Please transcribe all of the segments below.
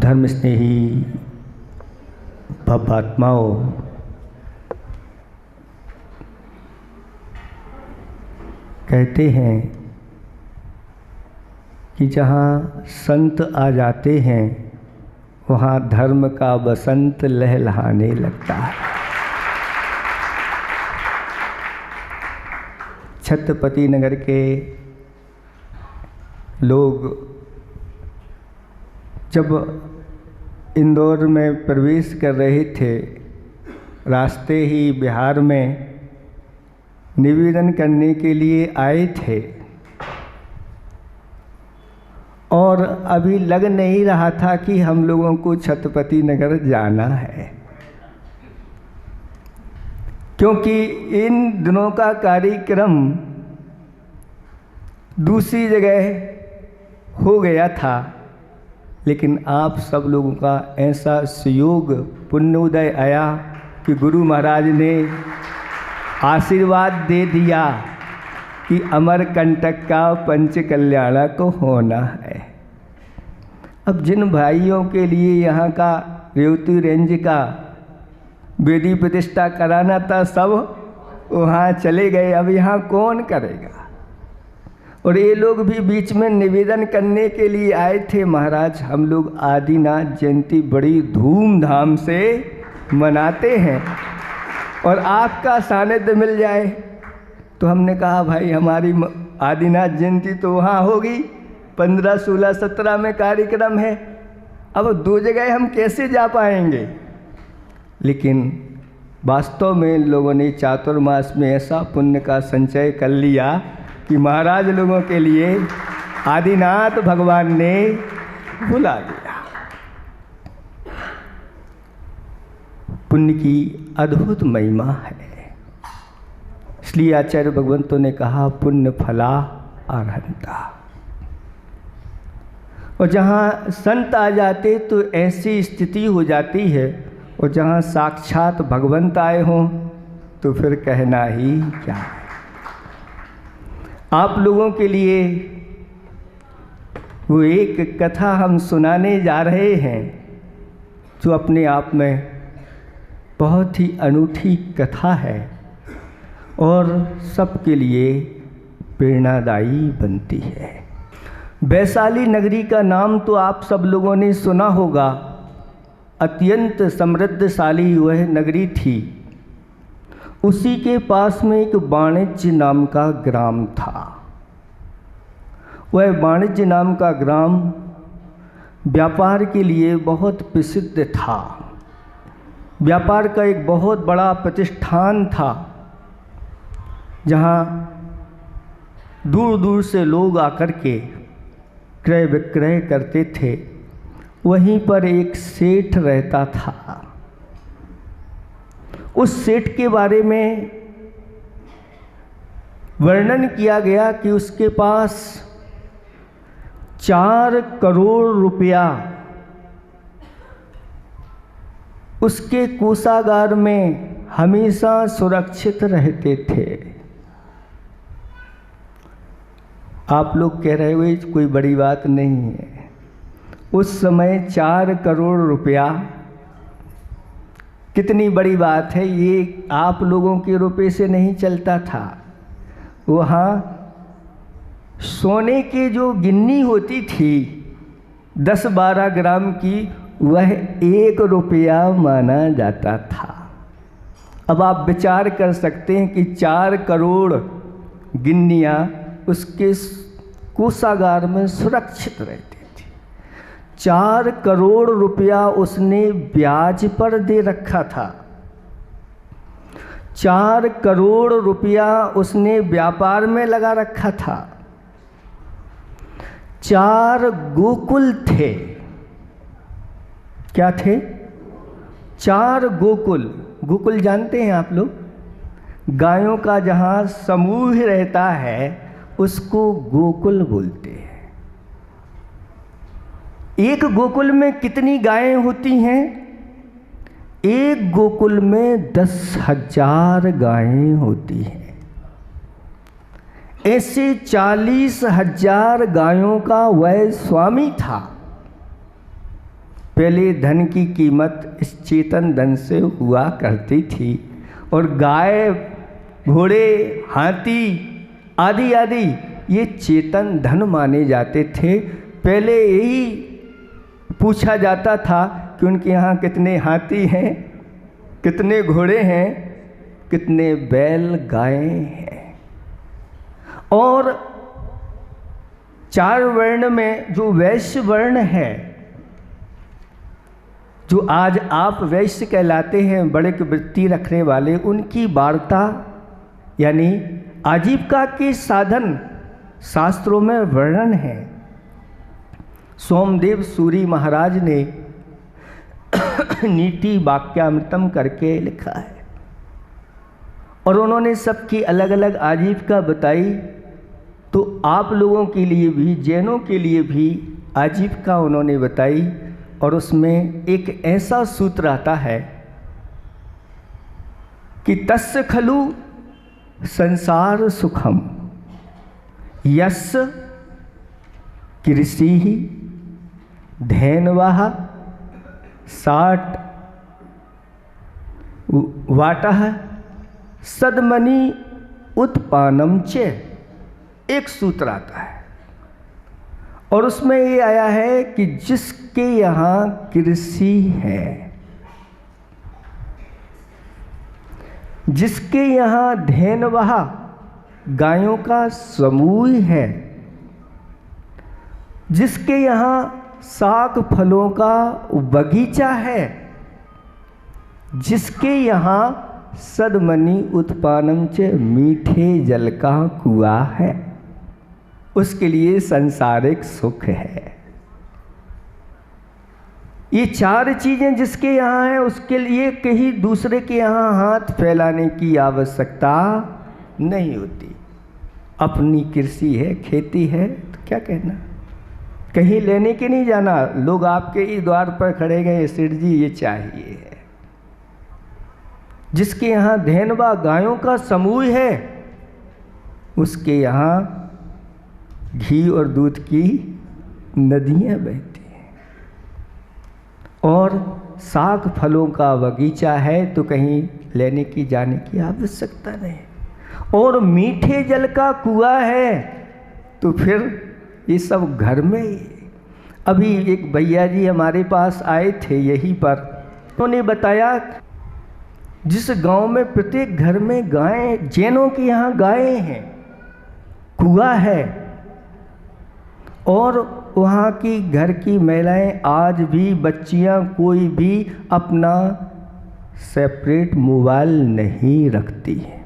धर्म स्नेही भवात्माओं, कहते हैं कि जहाँ संत आ जाते हैं वहाँ धर्म का बसंत लहलहाने लगता है। छत्रपति नगर के लोग जब इंदौर में प्रवेश कर रहे थे, रास्ते ही बिहार में निवेदन करने के लिए आए थे और अभी लग नहीं रहा था कि हम लोगों को छत्रपति नगर जाना है, क्योंकि इन दिनों का कार्यक्रम दूसरी जगह हो गया था। लेकिन आप सब लोगों का ऐसा सुयोग पुण्योदय आया कि गुरु महाराज ने आशीर्वाद दे दिया कि अमरकंटक का पंच कल्याणा को होना है। अब जिन भाइयों के लिए यहाँ का रेवती रेंज का वेदी प्रतिष्ठा कराना था, सब वहाँ चले गए। अब यहाँ कौन करेगा? और ये लोग भी बीच में निवेदन करने के लिए आए थे, महाराज हम लोग आदिनाथ जयंती बड़ी धूमधाम से मनाते हैं और आपका सानिध्य मिल जाए। तो हमने कहा भाई हमारी आदिनाथ जयंती तो वहाँ होगी, 15, 16, 17 में कार्यक्रम है, अब 2 जगह हम कैसे जा पाएंगे। लेकिन वास्तव में लोगों ने चातुर्मास में ऐसा पुण्य का संचय कर लिया कि महाराज लोगों के लिए आदिनाथ भगवान ने बुला लिया। पुण्य की अद्भुत महिमा है, इसलिए आचार्य भगवंतों ने कहा पुण्य फला अर्हंता। और जहाँ संत आ जाते तो ऐसी स्थिति हो जाती है, और जहाँ साक्षात भगवंत आए हों तो फिर कहना ही क्या है। आप लोगों के लिए वो एक कथा हम सुनाने जा रहे हैं जो अपने आप में बहुत ही अनूठी कथा है और सबके लिए प्रेरणादायी बनती है। वैशाली नगरी का नाम तो आप सब लोगों ने सुना होगा। अत्यंत समृद्धशाली वह नगरी थी। उसी के पास में एक वाणिज्य नाम का ग्राम था। वह वाणिज्य नाम का ग्राम व्यापार के लिए बहुत प्रसिद्ध था। व्यापार का एक बहुत बड़ा प्रतिष्ठान था, जहाँ दूर दूर से लोग आकर के क्रय विक्रय करते थे। वहीं पर एक सेठ रहता था। उस सेठ के बारे में वर्णन किया गया कि उसके पास 4 करोड़ रुपया उसके कोषागार में हमेशा सुरक्षित रहते थे। आप लोग कह रहे हुए कोई बड़ी बात नहीं है। उस समय 4 करोड़ रुपया कितनी बड़ी बात है। ये आप लोगों के रुपए से नहीं चलता था। वहाँ सोने की जो गिन्नी होती थी 10-12 ग्राम की, वह 1 रुपया माना जाता था। अब आप विचार कर सकते हैं कि 4 करोड़ गिन्नियाँ उसके कोषागार में सुरक्षित रहती थी। 4 करोड़ रुपया उसने ब्याज पर दे रखा था। 4 करोड़ रुपया उसने व्यापार में लगा रखा था। 4 गोकुल थे। क्या थे? 4 गोकुल। गोकुल जानते हैं आप लोग? गायों का जहाँ समूह रहता है उसको गोकुल बोलते हैं। एक गोकुल में कितनी गायें होती हैं? एक गोकुल में 10,000 गायें होती हैं। ऐसे 40,000 गायों का वह स्वामी था। पहले धन की कीमत इस चेतन धन से हुआ करती थी, और गाय, घोड़े, हाथी आदि आदि ये चेतन धन माने जाते थे। पहले यही पूछा जाता था कि उनके यहाँ कितने हाथी हैं, कितने घोड़े हैं, कितने बैल गायें हैं। और 4 वर्ण में जो वैश्य वर्ण है, जो आज आप वैश्य कहलाते हैं, बड़े की वृत्ति रखने वाले, उनकी वार्ता यानी आजीविका के साधन शास्त्रों में वर्णन है। सोमदेव सूरी महाराज ने नीति वाक्यामृतम करके लिखा है, और उन्होंने सबकी अलग अलग आजीविका बताई। तो आप लोगों के लिए भी, जैनों के लिए भी आजीविका उन्होंने बताई, और उसमें एक ऐसा सूत्र आता है कि तस्य खलु संसार सुखम यस्य कृषि धैन्वः 60 वाटः सद्मनि उत्पानम च, एक सूत्र आता है, और उसमें ये आया है कि जिसके यहाँ कृषि है, जिसके यहाँ धैन्वः गायों का समूह है, जिसके यहाँ साग फलों का बगीचा है, जिसके यहाँ सद्मनि उत्पानम च मीठे जल का कुआं है, उसके लिए सांसारिक सुख है। ये 4 चीज़ें जिसके यहाँ हैं, उसके लिए कहीं दूसरे के यहाँ हाथ फैलाने की आवश्यकता नहीं होती। अपनी कृषि है, खेती है, तो क्या कहना, कहीं लेने के नहीं जाना। लोग आपके ही द्वार पर खड़े गए, सेठ जी ये चाहिए है। जिसके यहाँ धैन्वा गायों का समूह है, उसके यहाँ घी और दूध की नदियाँ बहती हैं, और साग फलों का बगीचा है, तो कहीं लेने की जाने की आवश्यकता नहीं, और मीठे जल का कुआं है, तो फिर ये सब घर में ही। अभी एक भैया जी हमारे पास आए थे यहीं पर, उन्होंने बताया जिस गांव में प्रत्येक घर में गायें, जैनों के यहाँ गायें हैं, कुआं है, और वहाँ की घर की महिलाएं आज भी, बच्चियाँ कोई भी अपना सेपरेट मोबाइल नहीं रखती हैं।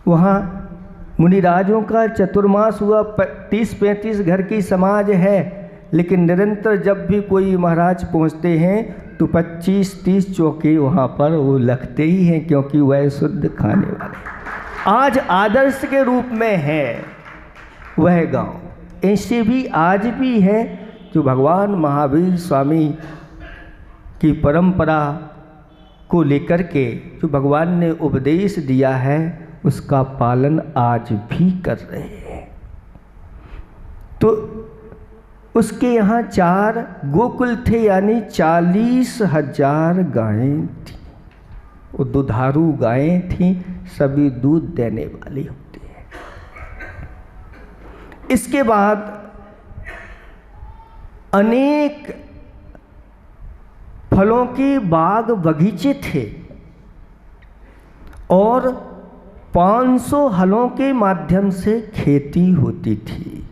वहाँ मुनिराजों का चतुर्मास हुआ, 30-35 घर की समाज है, लेकिन निरंतर जब भी कोई महाराज पहुँचते हैं तो 25-30 चौके वहाँ पर वो लगते ही हैं, क्योंकि वह शुद्ध खाने वाले आज आदर्श के रूप में है वह गांव। ऐसे भी आज भी है जो भगवान महावीर स्वामी की परंपरा को लेकर के जो भगवान ने उपदेश दिया है, उसका पालन आज भी कर रहे हैं। तो उसके यहाँ 4 गोकुल थे, यानी 40,000 गायें थी, वो दुधारू गायें थी, सभी दूध देने वाली होती है। इसके बाद अनेक फलों के बाग बगीचे थे, और 500 हलों के माध्यम से खेती होती थी,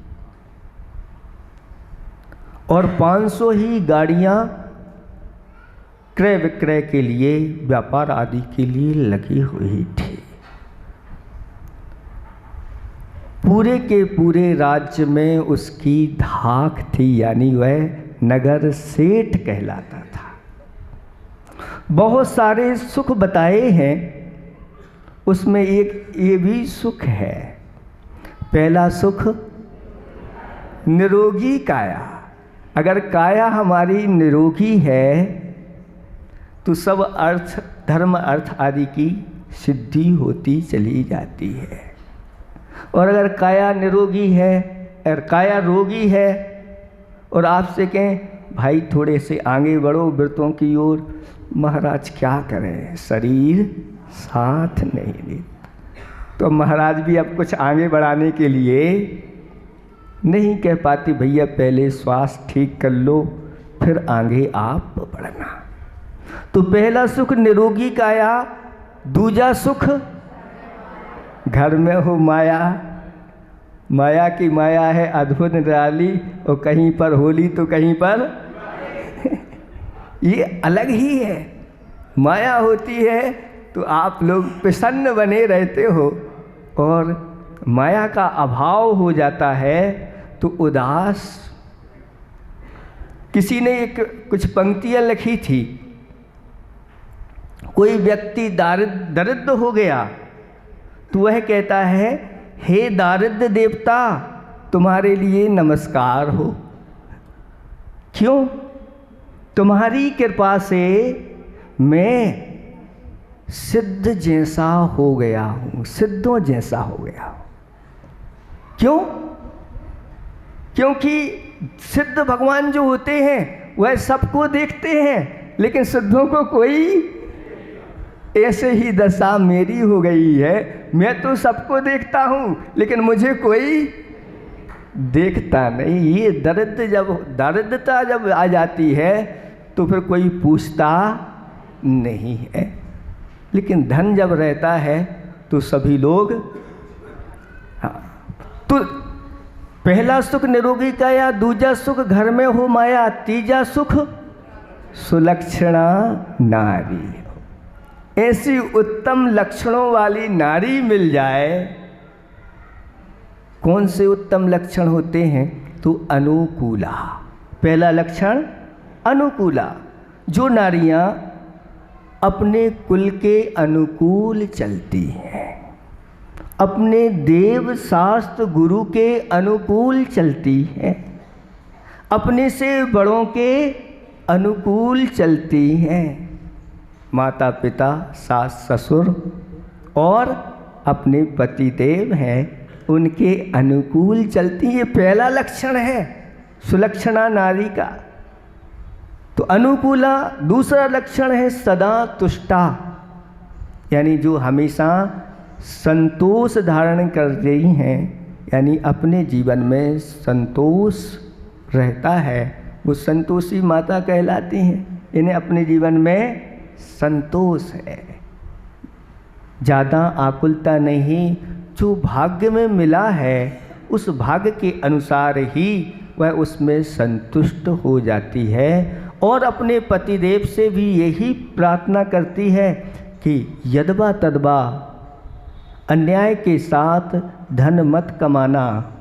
और 500 ही गाड़ियां क्रय विक्रय के लिए, व्यापार आदि के लिए लगी हुई थी। पूरे के पूरे राज्य में उसकी धाक थी, यानी वह नगर सेठ कहलाता था। बहुत सारे सुख बताए हैं, उसमें एक ये भी सुख है। पहला सुख निरोगी काया। अगर काया हमारी निरोगी है तो सब अर्थ, धर्म अर्थ आदि की सिद्धि होती चली जाती है। और अगर काया निरोगी है और काया रोगी है, और आपसे कहें भाई थोड़े से आगे बढ़ो व्रतों की ओर। महाराज क्या करें, शरीर साथ नहीं देता। तो महाराज भी अब कुछ आगे बढ़ाने के लिए नहीं कह पाती, भैया पहले श्वास ठीक कर लो फिर आगे आप बढ़ना। तो पहला सुख निरोगी काया, दूजा सुख घर में हो माया। माया की माया है अद्भुत निराली, और कहीं पर होली तो कहीं पर ये अलग ही है। माया होती है तो आप लोग प्रसन्न बने रहते हो, और माया का अभाव हो जाता है तो उदास। किसी ने कुछ पंक्तियां लिखी थी, कोई व्यक्ति दरिद्र हो गया तो वह कहता है, हे दारिद्र देवता तुम्हारे लिए नमस्कार हो। क्यों? तुम्हारी कृपा से मैं सिद्ध जैसा हो गया हूँ, सिद्धों जैसा हो गया हूँ। क्यों? क्योंकि सिद्ध भगवान जो होते हैं वह सबको देखते हैं, लेकिन सिद्धों को कोई, ऐसे ही दशा मेरी हो गई है। मैं तो सबको देखता हूँ लेकिन मुझे कोई देखता नहीं। ये दरिद्रता जब आ जाती है तो फिर कोई पूछता नहीं है, लेकिन धन जब रहता है तो सभी लोग। हाँ, तो पहला सुख निरोगी काया, दूजा सुख घर में हो माया, तीजा सुख सुलक्षणा नारी। ऐसी उत्तम लक्षणों वाली नारी मिल जाए। कौन से उत्तम लक्षण होते हैं? तो अनुकूला। पहला लक्षण अनुकूला, जो नारियां अपने कुल के अनुकूल चलती हैं, अपने देव शास्त्र गुरु के अनुकूल चलती हैं, अपने से बड़ों के अनुकूल चलती हैं, माता पिता सास ससुर और अपने पति देव हैं उनके अनुकूल चलती। ये पहला लक्षण है सुलक्षणा नारी का। तो अनुकूला। दूसरा लक्षण है सदा तुष्टा, यानी जो हमेशा संतोष धारण कर रही हैं, यानी अपने जीवन में संतोष रहता है, वो संतोषी माता कहलाती हैं। इन्हें अपने जीवन में संतोष है, ज़्यादा आकुलता नहीं। जो भाग्य में मिला है उस भाग्य के अनुसार ही वह उसमें संतुष्ट हो जाती है, और अपने पतिदेव से भी यही प्रार्थना करती है कि यदवा तदवा अन्याय के साथ धन मत कमाना।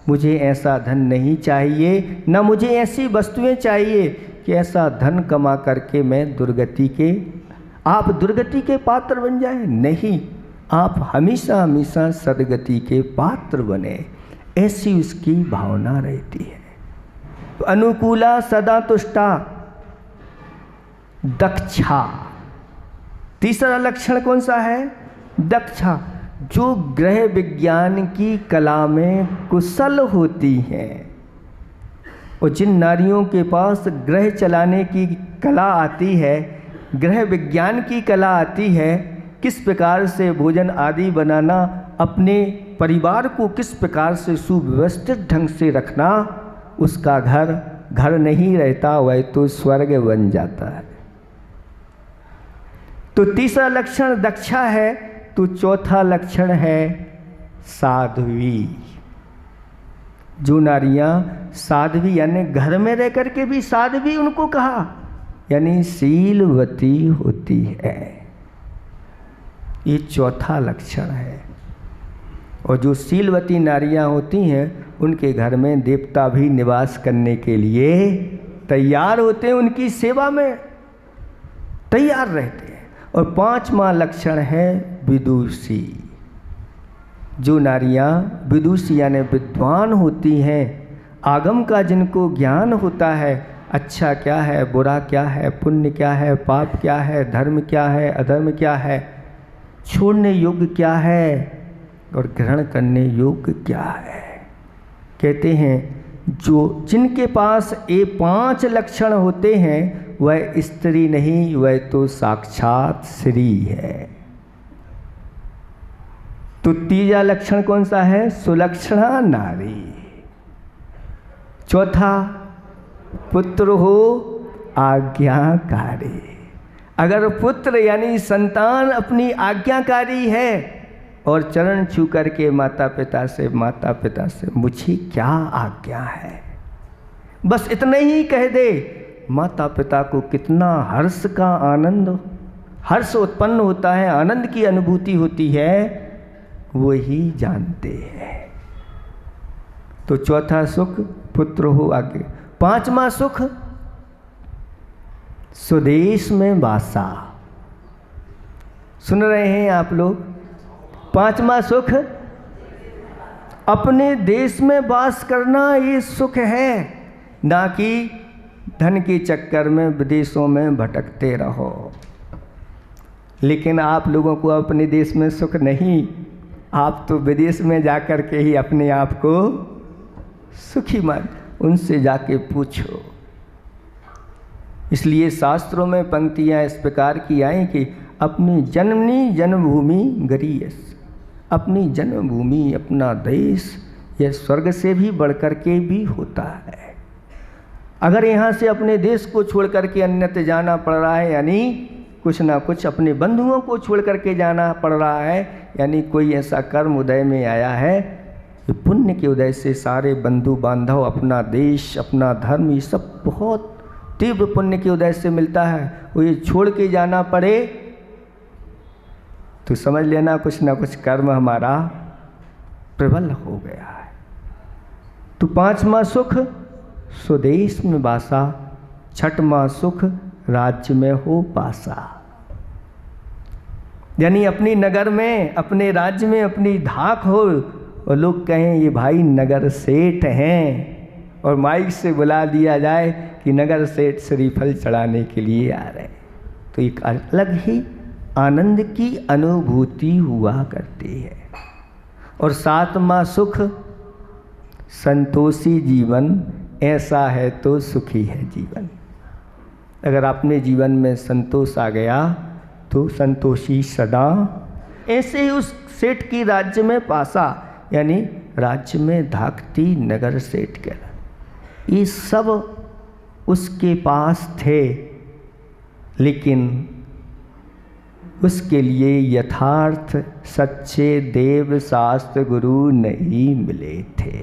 मुझे ऐसा धन नहीं चाहिए, न मुझे ऐसी वस्तुएं चाहिए कि ऐसा धन कमा करके मैं आप दुर्गति के पात्र बन जाए। नहीं, आप हमेशा हमेशा सदगति के पात्र बने, ऐसी उसकी भावना रहती है। तो अनुकूला सदा तुष्टा दक्षा। तीसरा लक्षण कौन सा है? दक्षा, जो गृह विज्ञान की कला में कुशल होती हैं। और जिन नारियों के पास गृह चलाने की कला आती है, गृह विज्ञान की कला आती है, किस प्रकार से भोजन आदि बनाना, अपने परिवार को किस प्रकार से सुव्यवस्थित ढंग से रखना, उसका घर नहीं रहता, वह तो स्वर्ग बन जाता है। तो तीसरा लक्षण दक्षा है। तो चौथा लक्षण है साध्वी। जो नारियां साध्वी, यानी घर में रह करके भी साध्वी उनको कहा, यानी शीलवती होती है, ये चौथा लक्षण है। और जो शीलवती नारियां होती हैं उनके घर में देवता भी निवास करने के लिए तैयार होते हैं, उनकी सेवा में तैयार रहते हैं। और पांचवा लक्षण है विदुषी। जो नारियां विदुषी यानी विद्वान होती हैं, आगम का जिनको ज्ञान होता है, अच्छा क्या है, बुरा क्या है, पुण्य क्या है, पाप क्या है, धर्म क्या है, अधर्म क्या है, छोड़ने योग्य क्या है और ग्रहण करने योग्य क्या है। कहते हैं जिनके पास ये 5 लक्षण होते हैं वह स्त्री नहीं, वह तो साक्षात श्री है। तो तीजा लक्षण कौन सा है? सुलक्षणा नारी। चौथा, पुत्र हो आज्ञाकारी। अगर पुत्र यानी संतान अपनी आज्ञाकारी है और चरण छू करके माता पिता से मुझे क्या आज्ञा है, बस इतने ही कह दे, माता पिता को कितना हर्ष का हर्ष उत्पन्न होता है, आनंद की अनुभूति होती है, वो ही जानते हैं। तो चौथा सुख पुत्र हो आगे। 5वां सुख स्वदेश में वासा। सुन रहे हैं आप लोग? 5वां सुख अपने देश में वास करना, ये सुख है, ना कि धन के चक्कर में विदेशों में भटकते रहो। लेकिन आप लोगों को अपने देश में सुख नहीं, आप तो विदेश में जाकर के ही अपने आप को सुखी मान। उनसे जाके पूछो। इसलिए शास्त्रों में पंक्तियाँ इस प्रकार की आई कि अपनी जन्मभूमि गरीयस। अपनी जन्मभूमि, अपना देश, यह स्वर्ग से भी बढ़कर के भी होता है। अगर यहाँ से अपने देश को छोड़ करके अन्यत्र जाना पड़ रहा है, यानी कुछ ना कुछ अपने बंधुओं को छोड़ करके जाना पड़ रहा है, यानी कोई ऐसा कर्म उदय में आया है कि पुण्य के उदय से सारे बंधु बांधव, अपना देश, अपना धर्म, ये सब बहुत तीव्र पुण्य के उदय से मिलता है। वो ये छोड़ के जाना पड़े तो समझ लेना कुछ ना कुछ कर्म हमारा प्रबल हो गया है। तो 5वां सुख स्वदेश में वासा। 6वां सुख राज्य में हो पासा। यानी अपनी नगर में, अपने राज्य में अपनी धाक हो और लोग कहें ये भाई नगर सेठ हैं, और माइक से बुला दिया जाए कि नगर सेठ श्रीफल चढ़ाने के लिए आ रहे हैं, तो एक अलग ही आनंद की अनुभूति हुआ करती है। और 7वां सुख संतोषी जीवन। ऐसा है तो सुखी है जीवन। अगर अपने जीवन में संतोष आ गया तो संतोषी सदा। ऐसे ही उस सेठ की राज्य में पासा, यानी राज्य में धाकती नगर सेठ के, ये सब उसके पास थे, लेकिन उसके लिए यथार्थ सच्चे देव शास्त्र गुरु नहीं मिले थे।